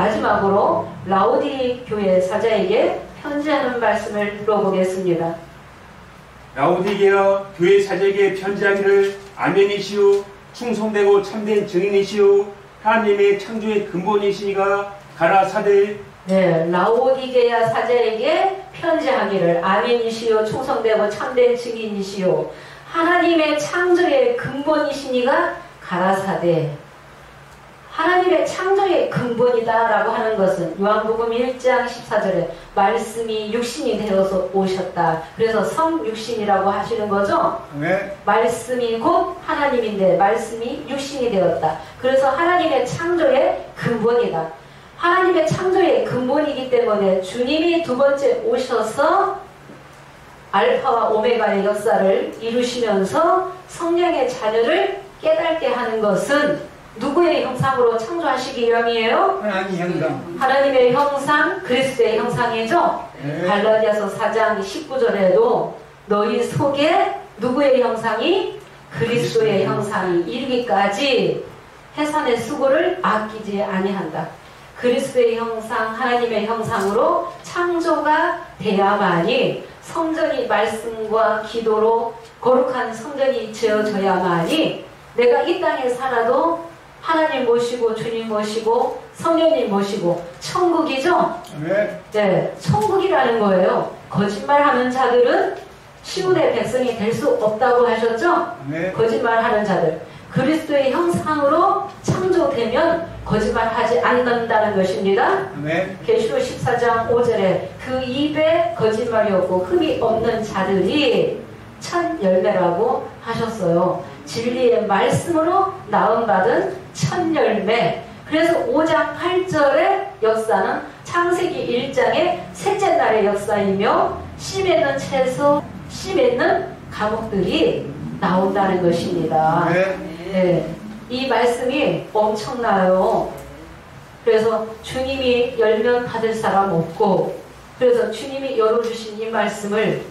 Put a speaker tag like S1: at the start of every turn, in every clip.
S1: 마지막으로 라오디 교회 사자에게 편지하는 말씀을 들어보겠습니다.
S2: 라오디게아 교회 사자에게 편지하기를 아멘이시오 충성되고 참된 증인이시오 하나님의 창조의 근본이시니가 가라사대.
S1: 네, 라오디게아 사자에게 편지하기를 아멘이시오 충성되고 참된 증인이시오 하나님의 창조의 근본이시니가 가라사대. 하나님의 창조의 근본이다 라고 하는 것은 요한복음 1장 14절에 말씀이 육신이 되어서 오셨다. 그래서 성육신이라고 하시는 거죠.
S3: 네.
S1: 말씀이 곧 하나님인데 말씀이 육신이 되었다. 그래서 하나님의 창조의 근본이다. 하나님의 창조의 근본이기 때문에 주님이 두 번째 오셔서 알파와 오메가의 역사를 이루시면서 성령의 자녀를 깨닫게 하는 것은 누구의 형상으로 창조하시기 위함이에요?
S3: 하나님 형상.
S1: 하나님의 형상, 그리스도의 형상이죠?
S3: 네.
S1: 갈라디아서 4장 19절에도 너희 속에 누구의 형상이? 그리스도의 형상이 이르기까지 해산의 수고를 아끼지 아니한다. 그리스도의 형상, 하나님의 형상으로 창조가 돼야만이 성전이 말씀과 기도로 거룩한 성전이 지어져야만이 내가 이 땅에 살아도 하나님 모시고 주님 모시고 성령님 모시고 천국이죠?
S3: 네.
S1: 네, 천국이라는 거예요. 거짓말하는 자들은 시온의 백성이 될 수 없다고 하셨죠?
S3: 네.
S1: 거짓말하는 자들. 그리스도의 형상으로 창조되면 거짓말하지 않는다는 것입니다.
S3: 네.
S1: 계시록 14장 5절에 그 입에 거짓말이 없고 흠이 없는 자들이 첫 열매라고 하셨어요. 진리의 말씀으로 나음받은 첫 열매. 그래서 5장 8절의 역사는 창세기 1장의 셋째 날의 역사이며 씨 맺는 채소, 씨 맺는 과목들이 나온다는 것입니다.
S3: 네.
S1: 네, 이 말씀이 엄청나요. 그래서 주님이 열면 받을 사람 없고 그래서 주님이 열어주신 이 말씀을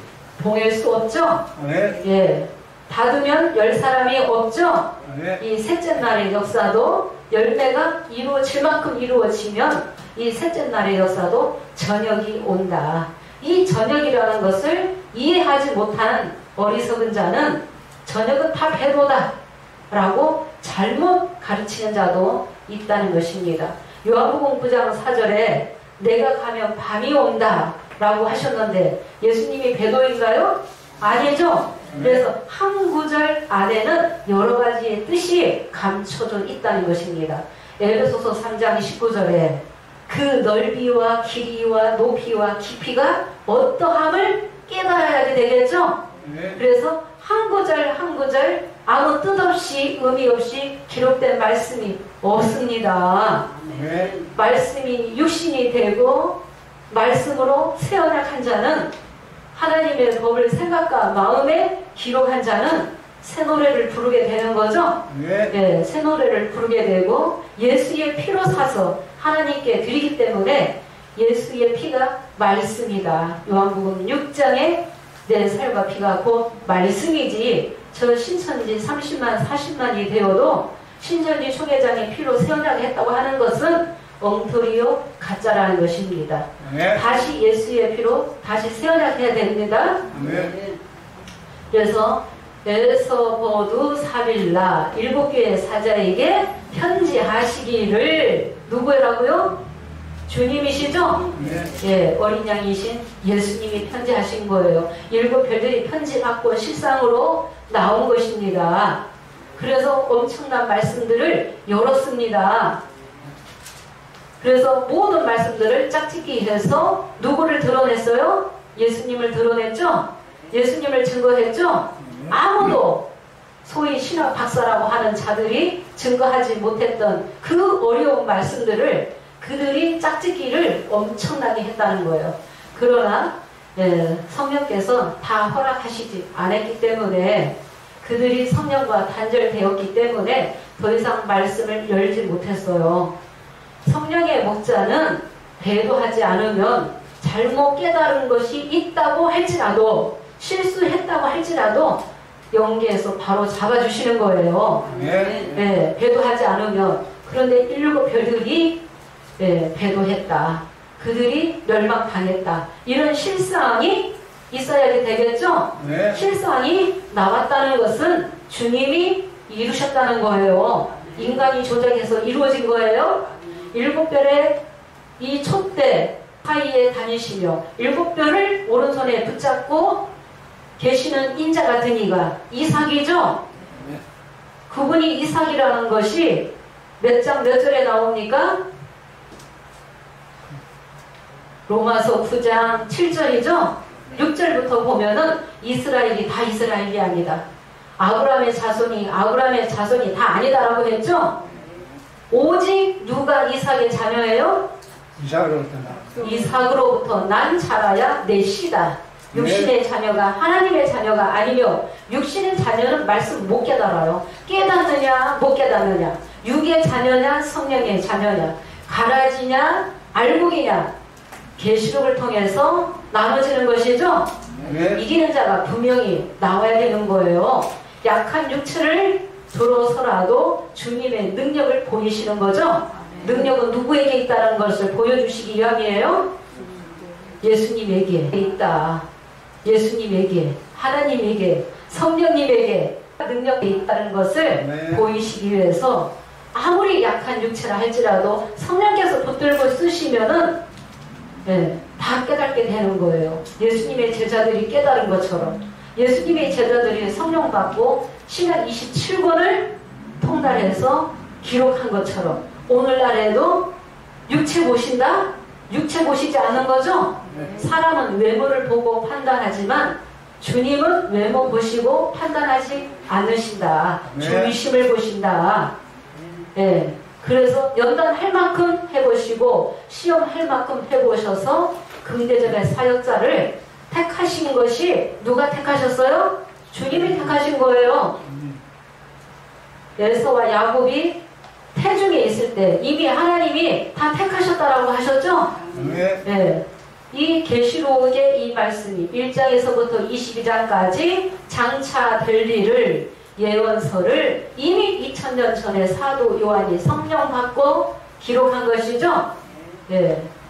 S1: 봉할 수 없죠?
S3: 네.
S1: 예, 닫으면 열 사람이 없죠?
S3: 네.
S1: 이 셋째 날의 역사도 열매가 이루어질 만큼 이루어지면 이 셋째 날의 역사도 저녁이 온다. 이 저녁이라는 것을 이해하지 못한 어리석은 자는 저녁은 다 배도다 라고 잘못 가르치는 자도 있다는 것입니다. 요한복음 9장 4절에 내가 가면 밤이 온다 라고 하셨는데 예수님이 배도인가요? 아니죠. 그래서 한 구절 안에는 여러 가지의 뜻이 감춰져 있다는 것입니다. 에베소서 3장 19절에 그 넓이와 길이와 높이와 깊이가 어떠함을 깨달아야 되겠죠?
S3: 네.
S1: 그래서 한 구절 한 구절 아무 뜻 없이 의미 없이 기록된 말씀이 없습니다.
S3: 네.
S1: 말씀이 육신이 되고 말씀으로 새어난 자는 하나님의 법을 생각과 마음에 기록한 자는 새 노래를 부르게 되는 거죠.
S3: 네.
S1: 예, 새 노래를 부르게 되고 예수의 피로 사서 하나님께 드리기 때문에 예수의 피가 말씀이다. 요한복음 6장에 내 살과 피가 곧 말씀이지 저 신천지 30만 40만이 되어도 신천지 총회장의 피로 세워나게 했다고 하는 것은 엉터리요 가짜라는 것입니다.
S3: 네.
S1: 다시 예수의 피로 다시 세워나게 해야 됩니다.
S3: 네.
S1: 그래서 에서보두 사빌라 7교회 사자에게 편지하시기를 누구라고요? 주님이시죠?
S3: 네.
S1: 예, 어린 양이신 예수님이 편지하신 거예요. 7 별들이 편지받고 실상으로 나온 것입니다. 그래서 엄청난 말씀들을 열었습니다. 그래서 모든 말씀들을 짝짓기 해서 누구를 드러냈어요? 예수님을 드러냈죠? 예수님을 증거했죠? 아무도 소위 신학 박사라고 하는 자들이 증거하지 못했던 그 어려운 말씀들을 그들이 짝짓기를 엄청나게 했다는 거예요. 그러나 성령께서 다 허락하시지 않았기 때문에 그들이 성령과 단절되었기 때문에 더 이상 말씀을 열지 못했어요. 성령의 목자는 배도하지 않으면 잘못 깨달은 것이 있다고 할지라도 실수했다고 할지라도 영계에서 바로 잡아주시는 거예요.
S3: 네.
S1: 네, 배도하지 않으면. 그런데 7 별들이 배도했다. 그들이 멸망당했다. 이런 실상이 있어야지 되겠죠?
S3: 네.
S1: 실상이 나왔다는 것은 주님이 이루셨다는 거예요. 인간이 조작해서 이루어진 거예요. 일곱 별의 이 촛대 사이에 다니시며 일곱 별을 오른손에 붙잡고 계시는 인자 같은 이가 이삭이죠? 그분이 이삭이라는 것이 몇 장 몇 절에 나옵니까? 로마서 9장 7절이죠? 6절부터 보면은 이스라엘이 다 이스라엘이 아니다. 아브라함의 자손이 다 아니다라고 했죠? 오직 누가 이삭의 자녀예요? 이삭으로부터 난 자라야 내 씨다. 육신의 자녀가 하나님의 자녀가 아니며 육신의 자녀는 말씀 못 깨달아요. 깨닫느냐 못 깨닫느냐, 육의 자녀냐 성령의 자녀냐, 가라지냐 알곡이냐, 계시록을 통해서 나눠지는 것이죠. 이기는 자가 분명히 나와야 되는 거예요. 약한 육체를 들어서라도 주님의 능력을 보이시는 거죠. 능력은 누구에게 있다는 것을 보여주시기 위함이에요. 예수님에게 있다. 예수님에게, 하나님에게, 성령님에게 능력이 있다는 것을 보이시기 위해서 아무리 약한 육체라 할지라도 성령께서 붙들고 쓰시면은 다 깨닫게 되는 거예요. 예수님의 제자들이 깨달은 것처럼 예수님의 제자들이 성령 받고 시간 27권을 통달해서 기록한 것처럼 오늘날에도 육체 보신다? 육체 보시지 않는 거죠? 사람은 외모를 보고 판단하지만 주님은 외모 보시고 판단하지 않으신다. 중심을 보신다. 그래서 연단할 만큼 해보시고 시험할 만큼 해보셔서 긍대전의 사역자를 택하신 것이 누가 택하셨어요? 주님이 택하신 거예요. 에서와 야곱이 태중에 있을 때 이미 하나님이 다 택하셨다라고 하셨죠? 이 계시록의 이 말씀이 1장에서부터 22장까지 장차 될 일을 예언서를 이미 2000년 전에 사도 요한이 성령 받고 기록한 것이죠.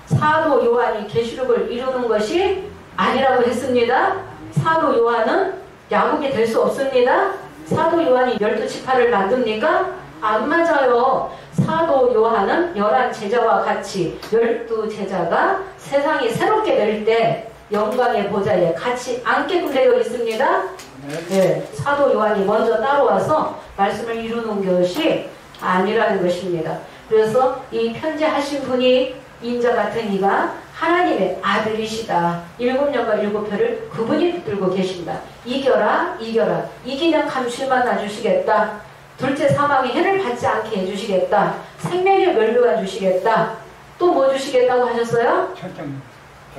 S1: 사도 요한이 계시록을 이루는 것이 아니라고 했습니다. 사도 요한은 야곱이 될 수 없습니다. 사도 요한이 12지파를 만듭니까? 안 맞아요. 사도 요한은 11제자와 같이 12제자가 세상이 새롭게 될 때 영광의 보좌에 같이 앉게 되어 있습니다. 사도 요한이 먼저 따라와서 말씀을 이루는 것이 아니라는 것입니다. 그래서 이 편지하신 분이 인자 같은 이가 하나님의 아들이시다. 7년과 7표를 그분이 붙들고 계십니다. 이겨라, 이겨라. 이기면 감출만 놔주시겠다. 둘째 사망의 해를 받지 않게 해주시겠다. 생명의 멸류관 주시겠다. 또 뭐 주시겠다고 하셨어요?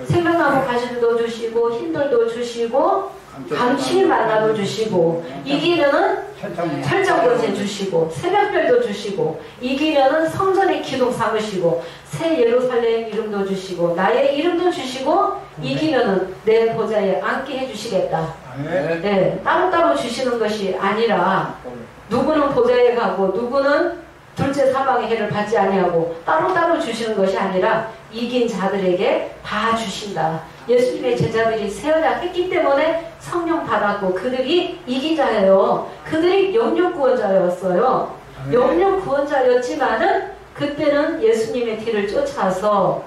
S1: 생명나무 가시도 주시고 흰돌도 주시고 감칠 만나도 주시고 이기면은 철장권세 주시고 새벽별도 주시고 이기면은 성전의 기둥 삼으시고 새 예루살렘 이름도 주시고 나의 이름도 주시고 이기면은 내 보좌에 앉게 해주시겠다. 따로따로 주시는 것이 아니라 누구는 보좌에 가고 누구는 둘째 사망의 해를 받지 아니하고 따로따로 주시는 것이 아니라 이긴 자들에게 다 주신다. 예수님의 제자들이 새 언약 했기 때문에 성령 받았고 그들이 이긴 자예요. 그들이 영육 구원자였어요. 영육 구원자였지만은 그때는 예수님의 뒤를 쫓아서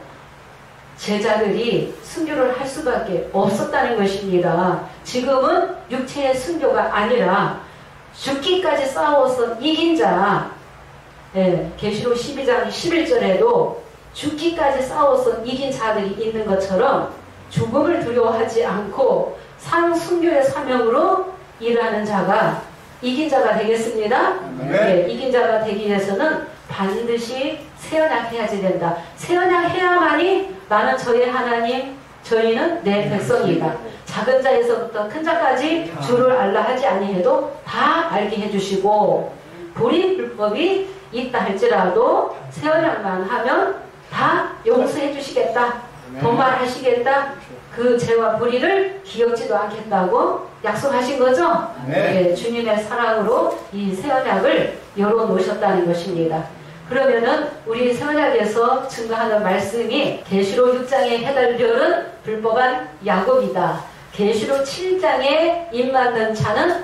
S1: 제자들이 순교를 할 수밖에 없었다는 것입니다. 지금은 육체의 순교가 아니라 죽기까지 싸워서 이긴 자, 계시록 12장 11절에도 죽기까지 싸워서 이긴 자들이 있는 것처럼 죽음을 두려워하지 않고 상순교의 사명으로 일하는 자가 이긴 자가 되겠습니다. 이긴 자가 되기 위해서는 반드시 새언약해야지 된다. 새언약해야만이 나는 저의 하나님, 저희는 내 백성이다. 작은 자에서부터 큰 자까지 주를 알라 하지 아니해도 다 알게 해주시고 불의 불법이 있다 할지라도 새언약만 하면 다 용서해 주시겠다. 도말하시겠다. 그 죄와 불의를 기억지도 않겠다고 약속하신 거죠? 주님의 사랑으로 이 새언약을 열어놓으셨다는 것입니다. 그러면은 우리 선약에서 증거하는 말씀이 계시록 6장의 해달별은 불법한 야곱이다. 계시록 7장에 입맞는 자는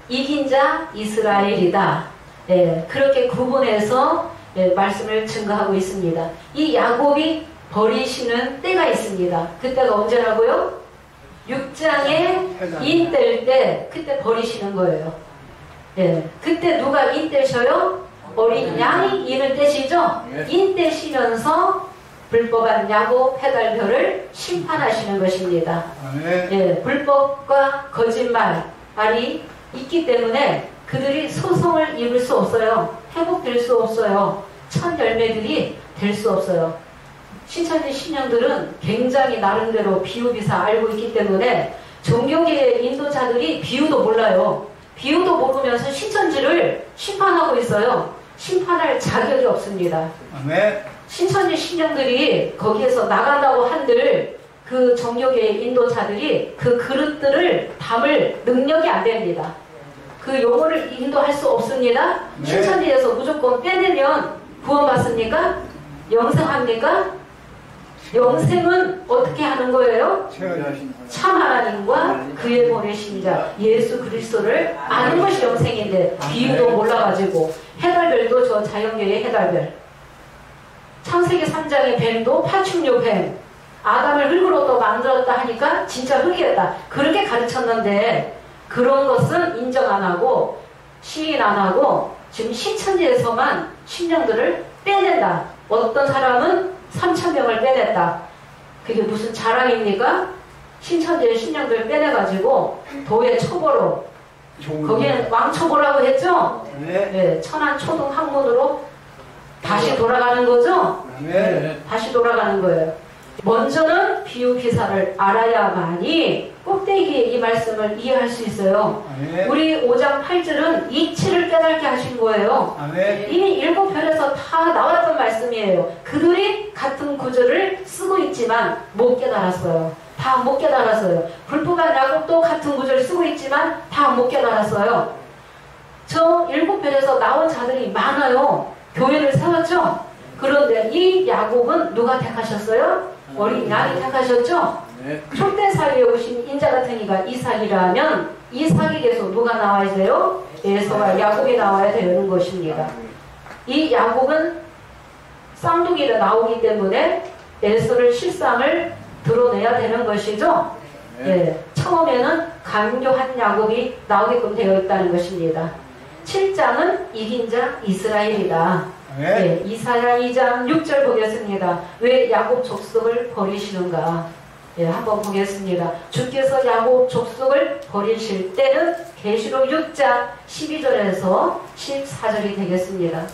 S1: 이긴 자 이스라엘이다. 예, 그렇게 구분해서 말씀을 증거하고 있습니다. 이 야곱이 버리시는 때가 있습니다. 그때가 언제라고요? 6장에 인뗄 때 그때 버리시는 거예요. 예, 그때 누가 인떼셔요? 어린 양이 인을 떼시죠? 인떼시면서 불법한 야곱 해달별을 심판하시는 것입니다. 예, 불법과 거짓말이 있기 때문에 그들이 소송을 입을 수 없어요. 회복될 수 없어요. 첫 열매들이 될 수 없어요. 신천지 신령들은 굉장히 나름대로 비유비사 알고 있기 때문에 종교계의 인도자들이 비유도 몰라요. 비유도 모르면서 신천지를 심판하고 있어요. 심판할 자격이 없습니다. 신천지 신령들이 거기에서 나간다고 한들 그 종교계의 인도자들이 그 그릇들을 담을 능력이 안 됩니다. 그 용어를 인도할 수 없습니다. 신천지에서 무조건 빼내면 구원받습니까? 영생합니까? 영생은 어떻게 하는 거예요? 참 하나님과 그의 보내신 자 예수 그리스도를 아는 것이 영생인데 비유도 몰라가지고 해달별도 저 자연계의 해달별 창세기 3장의 뱀도 파충류 뱀 아담을 흙으로 또 만들었다 하니까 진짜 흙이었다 그렇게 가르쳤는데 그런 것은 인정 안 하고 시인 안 하고 지금 신천지에서만 신령들을 빼낸다. 어떤 사람은 3,000명을 빼냈다. 그게 무슨 자랑입니까? 신천지의 신령들 빼내가지고 도의 초보로 거기는 왕초보라고 했죠? 네, 천안 초등 학문으로 다시 돌아가는 거죠? 네, 다시 돌아가는 거예요. 먼저는 비유 기사를 알아야만이 꼭대기에 이 말씀을 이해할 수 있어요. 우리 5장 8절은 이치를 깨닫게 하신 거예요. 이미 7편에서 다 나왔던 말씀이에요. 그들이 같은 구절을 쓰고 있지만 못 깨달았어요. 다 못 깨달았어요. 불법한 야곱도 같은 구절을 쓰고 있지만 다 못 깨달았어요. 저 7편에서 나온 자들이 많아요. 교회를 세웠죠? 그런데 이 야곱은 누가 택하셨어요? 어린 양이 택하셨죠? 촛대 사이에 오신 인자 같은 이가 이삭이라면 이삭에게서 누가 나와야 돼요? 에서와 야곱이 나와야 되는 것입니다. 이 야곱은 쌍둥이로 나오기 때문에 에서를 실상을 드러내야 되는 것이죠. 네, 처음에는 강교한 야곱이 나오게끔 되어 있다는 것입니다. 7장은 이긴 자 이스라엘이다. 네, 이사야 2장 6절 보겠습니다. 왜 야곱 족속을 버리시는가? 예, 한번 보겠습니다. 주께서 야곱 족속을 버리실 때는 계시록 6장 12절에서 14절이 되겠습니다.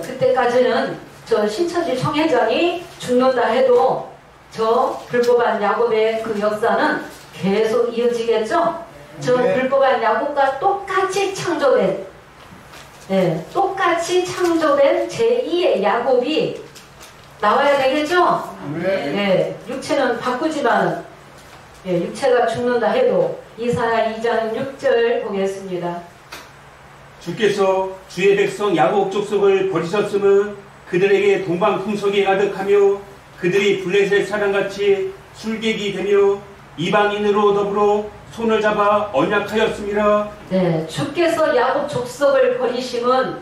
S1: 그때까지는 저 신천지 청회장이 죽는다 해도 저 불법한 야곱의 그 역사는 계속 이어지겠죠? 저 불법한 야곱과 똑같이 창조된 제2의 야곱이 나와야 되겠죠? 네, 육체는 바꾸지만 육체가 죽는다 해도 이사야 2장 6절 보겠습니다.
S2: 주께서 주의 백성 야곱 족속을 버리셨음은 그들에게 동방풍속이 가득하며 그들이 블레셋 사람같이 술객이 되며 이방인으로 더불어 손을 잡아 언약하였습니다. 네,
S1: 주께서 야곱 족속을 버리심은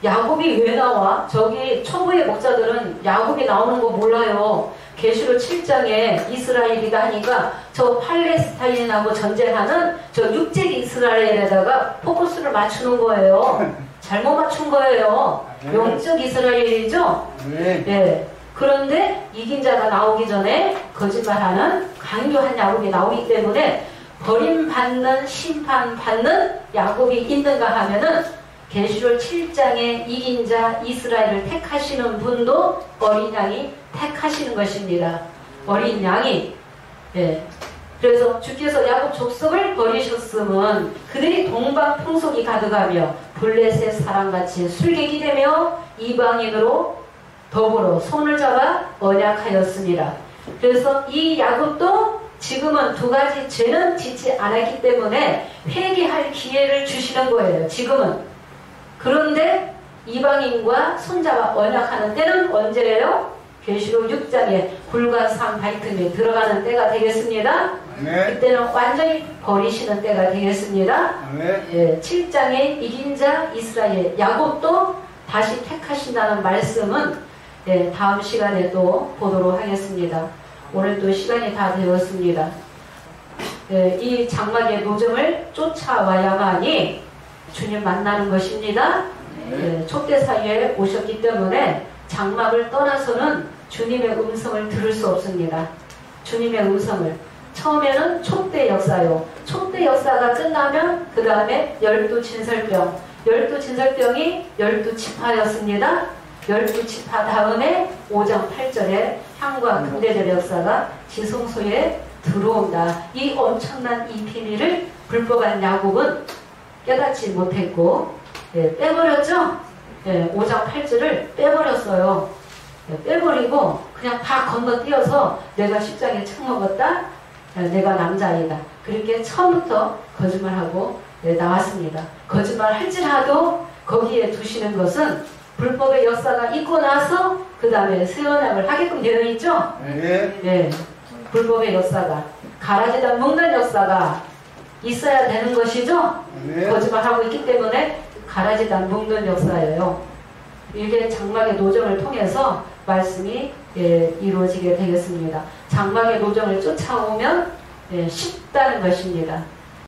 S1: 야곱이 왜 나와? 저기 초보의 목자들은 야곱이 나오는 거 몰라요. 계시록 7장에 이스라엘이다 하니까 저 팔레스타인하고 전쟁하는 저 육적 이스라엘에다가 포커스를 맞추는 거예요. 잘못 맞춘 거예요. 영적 이스라엘이죠? 네. 그런데 이긴 자가 나오기 전에 거짓말하는 강교한 야곱이 나오기 때문에 버림받는 심판받는 야곱이 있는가 하면은 계시록 7장에 이긴 자 이스라엘을 택하시는 분도 어린 양이 택하시는 것입니다. 어린 양이 그래서 주께서 야곱 족속을 버리셨음은 그들이 동방풍속이 가득하며 블레셋 사람같이 술객이 되며 이방인으로 더불어 손을 잡아 언약하였습니다. 그래서 이 야곱도 지금은 두 가지 죄는 짓지 않았기 때문에 회개할 기회를 주시는 거예요. 지금은. 그런데 이방인과 손자와 언약하는 때는 언제예요? 계시록 6장에 굴과 산 바이틈에 들어가는 때가 되겠습니다.
S3: 아멘.
S1: 그때는 완전히 버리시는 때가 되겠습니다.
S3: 아멘.
S1: 예, 7장에 이긴 자 이스라엘 야곱도 다시 택하신다는 말씀은 예, 다음 시간에 또 보도록 하겠습니다. 오늘 또 시간이 다 되었습니다. 예, 이 장막의 노점을 쫓아와야만이 주님 만나는 것입니다. 예, 촛대 사이에 오셨기 때문에 장막을 떠나서는 주님의 음성을 들을 수 없습니다. 주님의 음성을. 처음에는 촛대 역사요. 촛대 역사가 끝나면 그 다음에 12진설병. 12진설병이 12지파였습니다. 12지파 다음에 5장 8절에 향과 금대절 역사가 지성소에 들어온다. 이 엄청난 이 비밀을 불법한 야곱은 깨닫지 못했고 빼버렸죠? 5장 8절을 빼버렸어요. 빼버리고 그냥 다 건너뛰어서 내가 십장에 처먹었다. 내가 남자아이다. 그렇게 처음부터 거짓말하고 나왔습니다. 거짓말 할지라도 거기에 두시는 것은 불법의 역사가 있고 나서 그 다음에 새 언약을 하게끔 되어 있죠? 네. 불법의 역사가 가라지단 먹는 역사가 있어야 되는 것이죠? 거짓말하고 있기 때문에 가라지단 먹는 역사예요. 이게 장막의 노정을 통해서 말씀이 이루어지게 되겠습니다. 장막의 노정을 쫓아오면 쉽다는 것입니다.